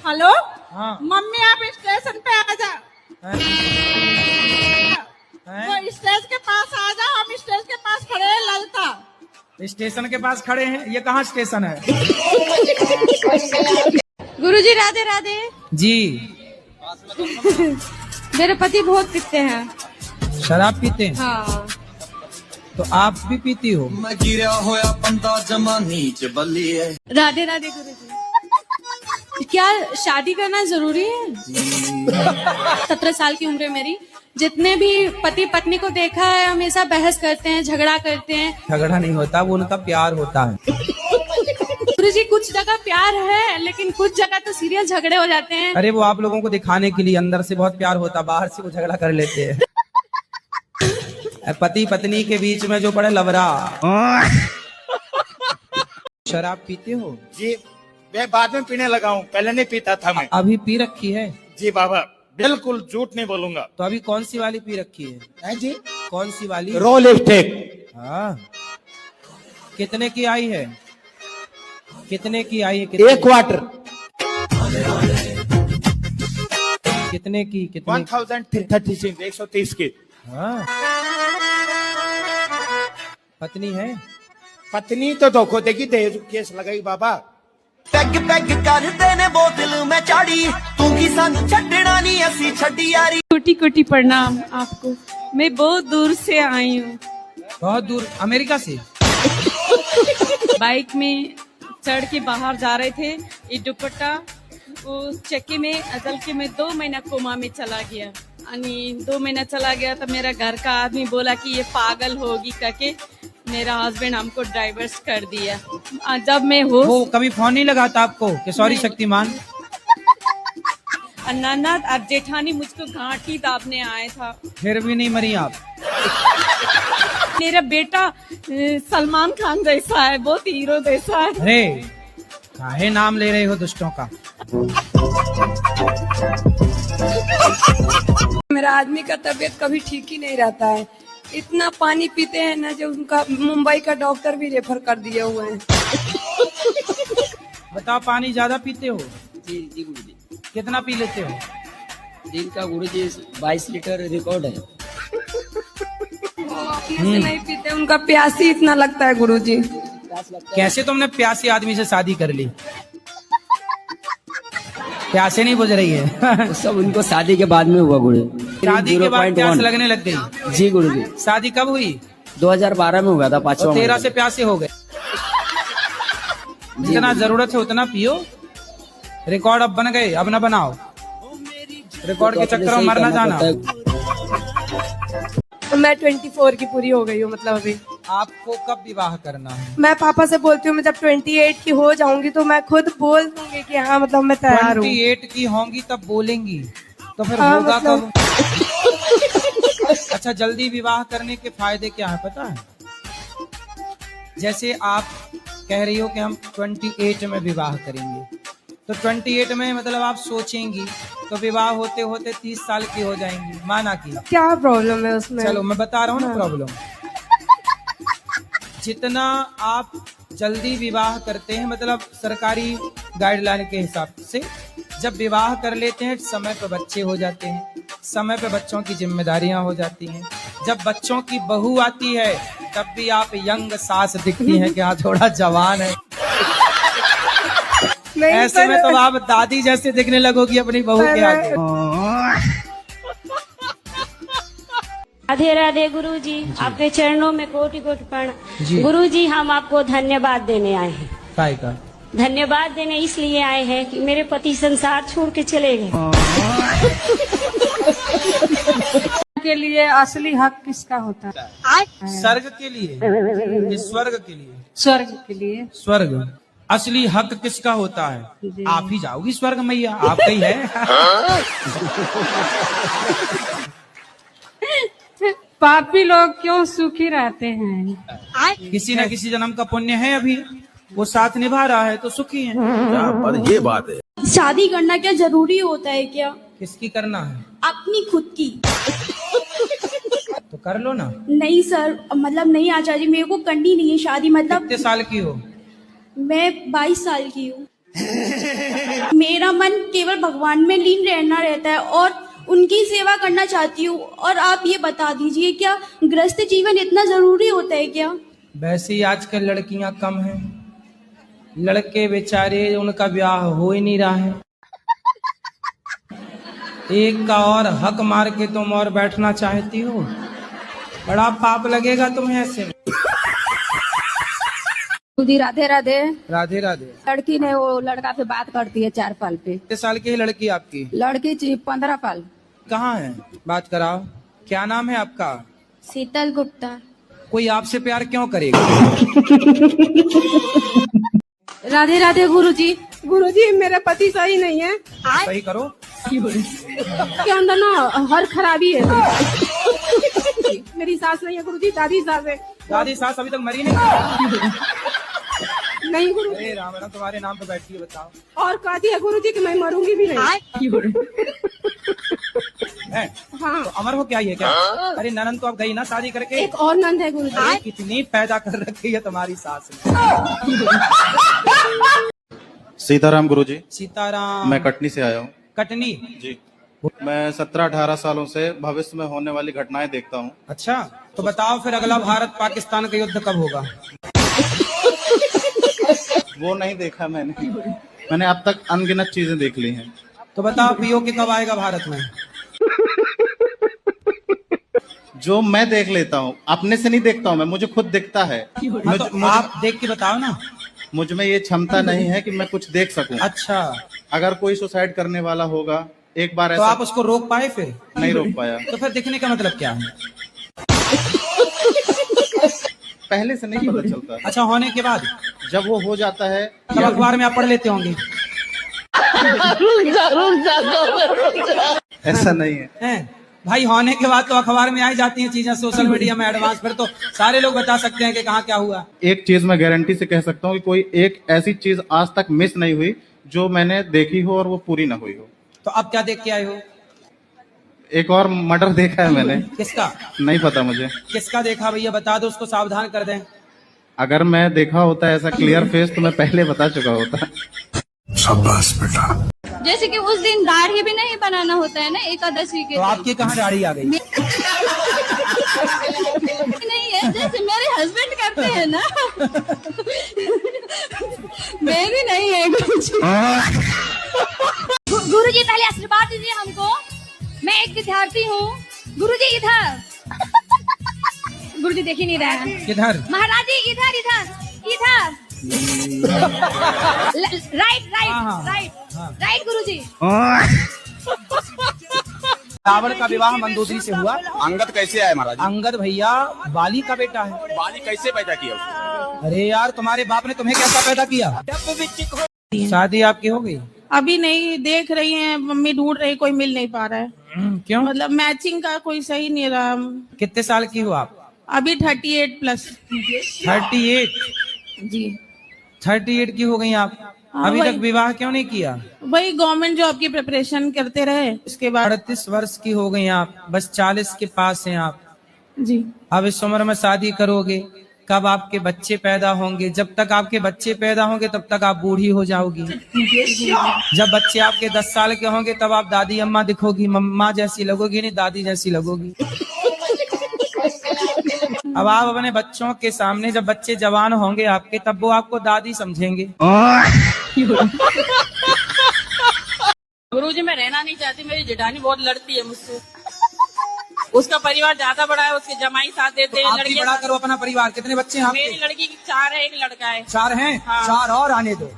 Hello. हाँ। Mummy आप station पे आ जा। वो स्टेज के पास आ जाओ, हम स्टेज के पास खड़े हैं ललता। स्टेशन के पास खड़े हैं? ये कहाँ स्टेशन है? गुरुजी राधे राधे जी। मेरे पति बहुत पीते हैं। शराब पीते हैं? हाँ। तो आप भी पीती हो? मैं गिरा होया पंदा जमा नीच बल्ली है। राधे राधे गुरुजी। क्या शादी करना जरूरी है? 17 साल की उम्र है मेरी। जितने भी पति पत्नी को देखा है हमेशा बहस करते हैं, झगड़ा करते हैं। झगड़ा नहीं होता, वो उनका प्यार होता है। गुरुजी कुछ जगह प्यार है लेकिन कुछ जगह तो सीरियस झगड़े हो जाते हैं। अरे वो आप लोगों को दिखाने के लिए, अंदर से बहुत प्यार होता, बाहर से वो झगड़ा कर लेते हैं। पति पत्नी के बीच में जो पड़े लवरा। शराब पीते हो? जी मैं बाद में पीने लगा हूँ, पहले नहीं पीता था मैं। अभी पी रखी है? जी बाबा बिल्कुल झूठ नहीं बोलूंगा। तो अभी कौन सी वाली पी रखी है जी? कौन सी वाली? रो लिपस्टिक। हाँ। कितने की आई है? कितने की आई है? कितने? 1 क्वार्टर। कितने की? कितने? 1036 130 की। हाँ। पत्नी है? पत्नी तो धोखो देगी, दहेज केस लगाई बाबा। पैग पैग करते ने बोतल में चाड़ी, तू की सानू छड्डना नहीं असी छड्डी यारी। कोटि कोटि प्रणाम आपको। मैं बहुत दूर से आई हूँ। बहुत दूर? अमेरिका से? बाइक में चढ़ के बाहर जा रहे थे, ये दुपट्टा वो चक्के में अदल के मैं 2 महीना कोमा में चला गया। 2 महीना चला गया तो मेरा घर का आदमी बोला कि ये पागल होगी करके मेरा हस्बैंड हमको डाइवर्स कर दिया। जब मैं हो वो कभी फोन नहीं लगाता आपको कि सॉरी शक्तिमान? ननद और जेठानी मुझको घाटी दाबने आए था। फिर भी नहीं मरी आप? मेरा बेटा सलमान खान जैसा है, बहुत हीरो जैसा है। अरे काहे नाम ले रहे हो दुष्टों का? मेरा आदमी का तबीयत कभी ठीक ही नहीं रहता है। इतना पानी पीते हैं ना जो उनका मुंबई का डॉक्टर भी रेफर कर दिए हुए हैं। बताओ, पानी ज्यादा पीते हो? जी जी गुरुजी। कितना पी लेते हो? दिन का गुरुजी 22 लीटर रिकॉर्ड है। वो अपने से नहीं पीते, उनका प्यास ही इतना लगता है गुरुजी। कैसे तुमने प्यासी आदमी से शादी कर ली? प्यासे नहीं बुझ रही है? वो सब उनको शादी के बाद में हुआ गुरु। शादी के बाद प्यास लगने लग गई? जी गुरुजी। शादी कब हुई? 2012 में हुआ था, 5वां। 13 से प्यासे हो गए? जितना जरूरत है उतना पियो। रिकॉर्ड अब बन गए, अब ना बनाओ। रिकॉर्ड के चक्कर में मरना जाना। मैं 24 की पूरी हो गई हूँ, मतलब अभी। आपको कब विवाह करना है? मैं पापा से बोलती हूँ मैं जब 28 की हो जाऊंगी तो मैं खुद बोल दूंगी कि हाँ मतलब मैं तैयार हूँ। 28 की होंगी तब बोलेंगी, तो फिर हाँ, होगा मतलब... कब? अच्छा, जल्दी विवाह करने के फायदे क्या है पता है? जैसे आप कह रही हो कि हम 28 में विवाह करेंगे, तो 28 में मतलब आप सोचेंगी तो विवाह होते होते 30 साल की हो जाएंगी, माना कि। क्या प्रॉब्लम है उसमें? चलो मैं बता रहा हूँ ना हाँ। प्रॉब्लम। जितना आप जल्दी विवाह करते हैं, मतलब सरकारी गाइडलाइन के हिसाब से जब विवाह कर लेते हैं समय पे बच्चे हो जाते हैं, समय पे बच्चों की जिम्मेदारियां हो जाती हैं। जब बच्चों की बहू आती है तब भी आप यंग सास दिखती हैं कि हाँ थोड़ा जवान है। ऐसे में तो आप दादी जैसे दिखने लगोगी अपनी बहू के आगे। राधे राधे गुरुजी, आपके चरणों में कोटि कोटि प्रणाम। गुरुजी हम आपको धन्यवाद देने आए हैं। काय का धन्यवाद देने इसलिए आए हैं कि मेरे पति संसार छोड़ के चले गए। के लिए असली हक किसका होता है? स्वर्ग के लिए कि स्वर्ग के लिए? स्वर्ग के लिए। स्वर्ग असली हक किसका होता है? आप ही जाओगी स्वर्ग मैया, आप ही है। पापी लोग क्यों सुखी रहते हैं? किसी न किसी जन्म का पुण्य है, अभी वो साथ निभा रहा है तो सुखी है। पर ये बात है। शादी करना क्या जरूरी होता है क्या? किसकी करना है? अपनी खुद की। तो कर लो ना। नहीं सर, मतलब नहीं आचार्य जी, मेरे को करनी नहीं है शादी। मतलब कितने साल की हो? मैं 22 साल की हूँ। मेरा मन केवल भगवान में लीन रहना रहता है और उनकी सेवा करना चाहती हूँ। और आप ये बता दीजिए, क्या गृहस्थ जीवन इतना जरूरी होता है क्या? वैसे ही आजकल लड़कियां कम हैं, लड़के बेचारे उनका ब्याह हो ही नहीं रहा है। एक का और हक मार के तुम और बैठना चाहती हो, बड़ा पाप लगेगा तुम्हें ऐसे। जी राधे राधे। राधे राधे। लड़की ने वो लड़का से बात करती है 4 साल पे। कितने साल की है लड़की आपकी? लड़की 15 साल। कहाँ है? बात कराओ। क्या नाम है आपका? शीतल गुप्ता। कोई आपसे प्यार क्यों करेगा? राधे राधे गुरुजी। गुरुजी मेरे पति सही नहीं है। सही करो। के अंदर ना हर खराबी है। मेरी सास नहीं है गुरुजी, दादी सास है। दादी सास अभी तक मरी नहीं? नहीं गुरु। अरे राम राम, तुम्हारे नाम पे बैठी है, बताओ। और कहती है गुरुजी कि मैं मरूंगी भी नहीं। है? हाँ। तो अमर हो क्या ये क्या? अरे ननन तो अब गई ना शादी करके। एक और नंद है गुरुजी। अरे कितनी पैदा कर रखी है तुम्हारी सास ने। सीताराम गुरुजी। सीताराम। मैं कटनी से आया हूँ। कटनी? जी। मैं 17-18 सालों से भविष्य में होने वाली घटनाएं देखता हूँ। अच्छा, तो बताओ फिर अगला भारत पाकिस्तान का युद्ध कब होगा? वो नहीं देखा मैंने अब तक अनगिनत चीजें देख ली हैं। तो बताओ पीओके कब आएगा भारत में? जो मैं देख लेता हूँ, अपने से नहीं देखता हूँ मैं, मुझे खुद दिखता है। तो आप देख के बताओ ना। मुझ में ये क्षमता नहीं है कि मैं कुछ देख सकूं। अच्छा। अगर कोई सुसाइड करने वाला होगा, एक बार तो ऐसा आप उसको रोक पाए? फिर नहीं रोक पाया। तो फिर दिखने का मतलब क्या है? पहले से नहीं पता चलता। अच्छा, होने के बाद जब वो हो जाता है तब अखबार में आप पढ़ लेते होंगे। ऐसा नहीं है भाई, होने के बाद तो अखबार में आ ही जाती हैं चीजें, सोशल मीडिया में एडवांस। फिर तो सारे लोग बता सकते हैं कि कहाँ क्या हुआ। एक चीज मैं गारंटी से कह सकता हूँ कि कोई एक ऐसी चीज आज तक मिस नहीं हुई जो मैंने देखी हो और वो पूरी ना हुई हो। तो अब क्या देख के आए हो? एक और मर्डर देखा है मैंने। किसका? नहीं पता मुझे। किसका देखा भैया, बता दो, उसको सावधान कर दें। अगर मैं देखा होता ऐसा क्लियर फेस तो मैं पहले बता चुका होता। शाबाश बेटा। जैसे कि उस दिन दाढ़ी भी नहीं बनाना होता है ना एकादशी के। तो आपकी कहाँ दाढ़ी आ गई? नहीं है, जैसे मेरे हस्बैंड करते हैं ना। मेरी नहीं है गुरुजी। गुरुजी पहले आशीर्वाद दीजिए हमको, मैं एक विद्यार्थी हूँ। गुरुजी इधर। गुरुजी देख ही नहीं रहा है। किधर? महाराज जी इधर इधर इधर। राइट राइट राइट राइट गुरुजी। रावण का विवाह मंदोदरी से हुआ। अंगद कैसे आए महाराज? अंगद भैया बाली का बेटा है। बाली कैसे पैदा किया उसने? अरे यार, तुम्हारे बाप ने तुम्हें कैसा पैदा किया? शादी आपकी हो गई? अभी नहीं, देख रही हैं मम्मी, ढूंढ रही, कोई मिल नहीं पा रहा है। क्यों? मतलब मैचिंग का कोई सही नहीं रहा। कितने साल की हो आप? अभी 38+। 38? जी 38 की हो गई आप? हाँ, अभी वही। तक विवाह क्यों नहीं किया? वही गवर्नमेंट जॉब की प्रिपरेशन करते रहे, उसके बाद। 38 वर्ष की हो गई आप, बस 40 के पास हैं आप। जी। अब इस उम्र में शादी करोगे, कब आपके बच्चे पैदा होंगे? जब तक आपके बच्चे पैदा होंगे तब तक आप बूढ़ी हो जाओगी। जब बच्चे आपके 10 साल के होंगे तब आप दादी अम्मा दिखोगी, मम्मा जैसी लगोगी, नहीं दादी जैसी लगोगी। अब आप अपने बच्चों के सामने, जब बच्चे जवान होंगे आपके, तब वो आपको दादी समझेंगे। गुरुजी मैं रहना नहीं चाहती, मेरी जेठानी बहुत लड़ती है मुझसे। उसका परिवार ज्यादा बड़ा है, उसके जमाई साथ देते हैं। आप भी बड़ा करो अपना परिवार। कितने बच्चे हैं आपके? मेरी लड़की की 4 है, एक लड़का है। 4 हैं? हाँ। 4 और आने दो।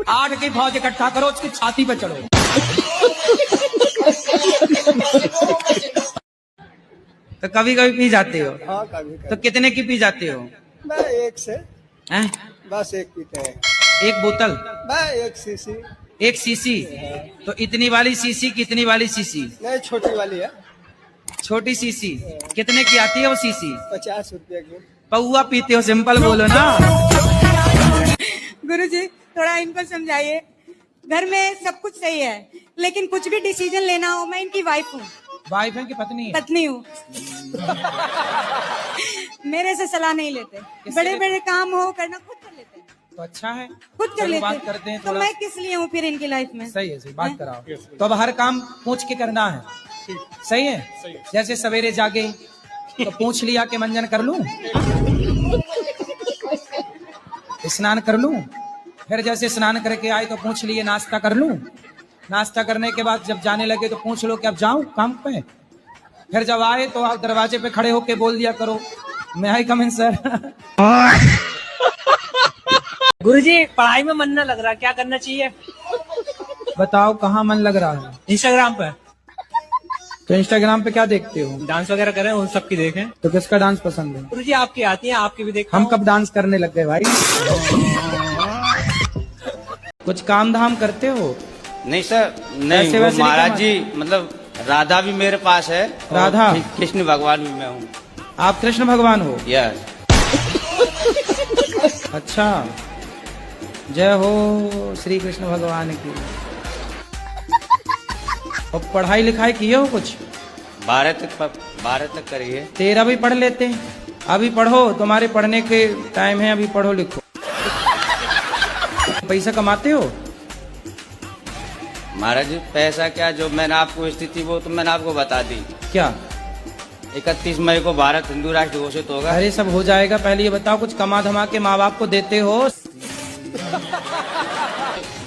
8 की फौज इकट्ठा करो, उसकी छाती पे चढ़ो। तो कभी कभी पी जाते हो? हाँ कभी। तो कितने की पी जाते हो? मैं 1 से हैं? बस 1 पीते हैं। 1 बोतल? मैं 1 सीसी। 1 सीसी? तो इतनी वाली सीसी की इतनी वाली सीसी? नहीं, छोटी वाली है। छोटी सीसी कितने की आती है वो सीसी? 50 रुपये की। पौवा पीते हो? सिंपल बोलो ना। गुरुजी थोड़ा इनको समझाइए। घर में सब कुछ सही है, लेकिन कुछ भी डिसीजन लेना हो, मैं इनकी वाइफ हूँ। वाइफ है कि पत्नी है? पत्नी हूँ। मेरे से सलाह नहीं लेते, बड़े बड़े काम हो करना खुद कर लेते हैं। तो अच्छा है, खुद कर चलो लेते बात करते हैं तो थोड़ा। मैं किस लिए हूँ फिर इनकी लाइफ में? सही है, सही बात कराओ। तो अब हर काम पूछ के करना है, सही है। जैसे सवेरे जागे तो पूछ लिया कि मंजन कर लूं, स्नान कर लूं, फिर जैसे स्नान करके आए तो पूछ लिए नाश्ता कर लूं, नाश्ता करने के बाद जब जाने लगे तो पूछ लो कि अब जाऊं काम पे, फिर जब आए तो आप दरवाजे पे खड़े होके बोल दिया करो मैं आई कम इन सर। गुरुजी पढ़ाई में मन न लग रहा, क्या करना चाहिए? बताओ कहाँ मन लग रहा है? इंस्टाग्राम पे। तो इंस्टाग्राम पे क्या देखते हो? डांस वगैरह करें, उन सब की देखें। तो किसका डांस पसंद है? गुरुजी आपकी आती है, आपकी भी देख। हम कब डांस करने लग गए भाई? कुछ काम धाम करते हो? नहीं सर, ऐसे नहीं वैसे महाराज नहीं जी, मतलब राधा भी मेरे पास है, राधा? कृष्ण भगवान भी मैं हूँ। आप कृष्ण भगवान हो? यस। अच्छा, जय हो श्री कृष्ण भगवान की। और पढ़ाई लिखाई किए हो कुछ? 12 तक करिए। 13 भी पढ़ लेते हैं। अभी पढ़ो, तुम्हारे पढ़ने के टाइम है, अभी पढ़ो लिखो। पैसा कमाते हो? महाराज जी पैसा क्या, जो मैंने आपको स्थिति वो तो मैंने आपको बता दी। क्या? 31 मई को भारत हिंदू राष्ट्र घोषित होगा। अरे सब हो जाएगा, पहले ये बताओ कुछ कमा धमा के माँ बाप को देते हो?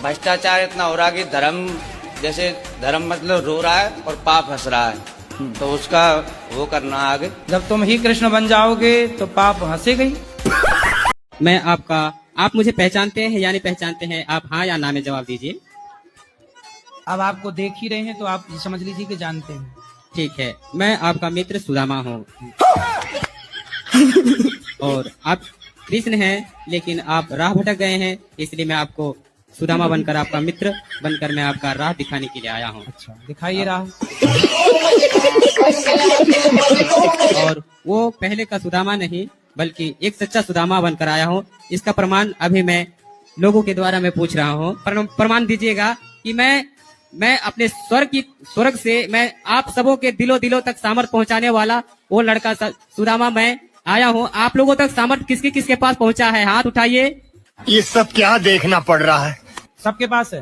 भ्रष्टाचार इतना हो रहा कि धर्म, जैसे धर्म मतलब रो रहा है और पाप हंस रहा है, तो उसका वो करना आगे। जब तुम ही कृष्ण बन जाओगे तो पाप हंसेगा ही। मैं आपका, आप मुझे पहचानते हैं या नहीं पहचानते हैं? आप हाँ या ना में जवाब दीजिए। अब आपको देख ही रहे हैं तो आप समझ लीजिए कि जानते हैं। ठीक है, मैं आपका मित्र सुदामा हूँ। और आप कृष्ण हैं, लेकिन आप राह भटक गए हैं, इसलिए मैं आपको सुदामा बनकर, आपका मित्र बनकर मैं आपका राह दिखाने के लिए आया हूँ। अच्छा, दिखाइए राह। और वो पहले का सुदामा नहीं, बल्कि एक सच्चा सुदामा बनकर आया हूँ। इसका प्रमाण अभी मैं लोगों के द्वारा मैं पूछ रहा हूँ। प्रमाण दीजिएगा कि मैं अपने स्वर्ग से मैं आप सबों के दिलों तक सामर्थ पहुंचाने वाला वो लड़का सुदामा मैं आया हूँ। आप लोगों तक सामर्थ किसके पास पहुंचा है? हाथ उठाइए। ये सब क्या देखना पड़ रहा है? सबके पास है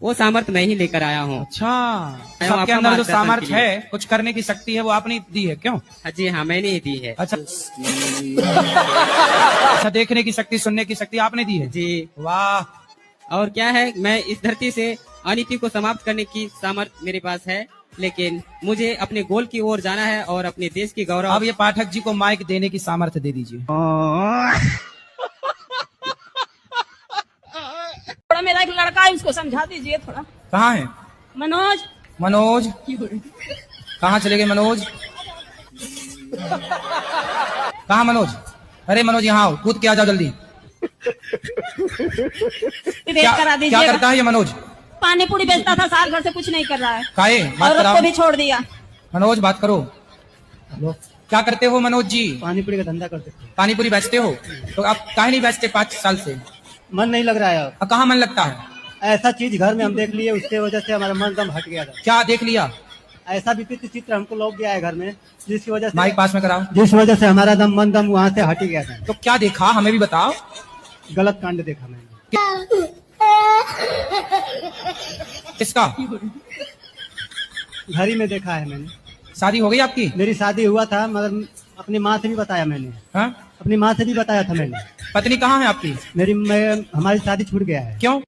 वो सामर्थ मैं ही लेकर आया हूँ। अच्छा, सबके अंदर जो सामर्थ है, कुछ करने की शक्ति है, वो आपने दी है क्यों? जी हाँ, मैंने ही दी है। अच्छा। अच्छा, देखने की शक्ति, सुनने की शक्ति आपने दी है? जी। वाह। और क्या है, मैं इस धरती से अनीति को समाप्त करने की सामर्थ मेरे पास है, लेकिन मुझे अपने गोल की ओर जाना है और अपने देश की गौरव। अब ये पाठक जी को माइक देने की सामर्थ्य दे दीजिए। थोड़ा मेरा एक लड़का है, उसको समझा दीजिए थोड़ा। कहाँ है मनोज? मनोज कहाँ चले गए? मनोज कहाँ? मनोज, अरे मनोज यहाँ आओ, कूद के आ जाओ जल्दी। करा दीजिए। क्या करता है ये मनोज? पानी पूरी बेचता था, साल भर से कुछ नहीं कर रहा है। काहे? बात और कराओ। उसको भी छोड़ दिया। मनोज बात करो। क्या करते हो मनोज जी? पानी पूरी का धंधा करते थे। पानी पूरी बेचते हो? तो आप काहे नहीं बेचते 5 साल से? मन नहीं लग रहा है। अब कहाँ मन लगता है? ऐसा चीज घर में हम देख लिए, उसके वजह से हमारा मन दम हट गया था। क्या देख लिया? ऐसा विपरीत चित्र हमको लौट गया है घर में, जिसकी वजह से, माइक पास में कराओ। जिस वजह से हमारा मन दम वहाँ से हट गया था। तो क्या देखा, हमें भी बताओ। गलत कांड देखा मैंने। किसका? घर ही में देखा है मैंने। शादी हो गई आपकी? मेरी शादी हुआ था, मगर अपनी माँ से भी बताया मैंने। हाँ? अपनी माँ से भी बताया था मैंने। पत्नी कहाँ है आपकी? हमारी शादी छूट गया है। क्यों?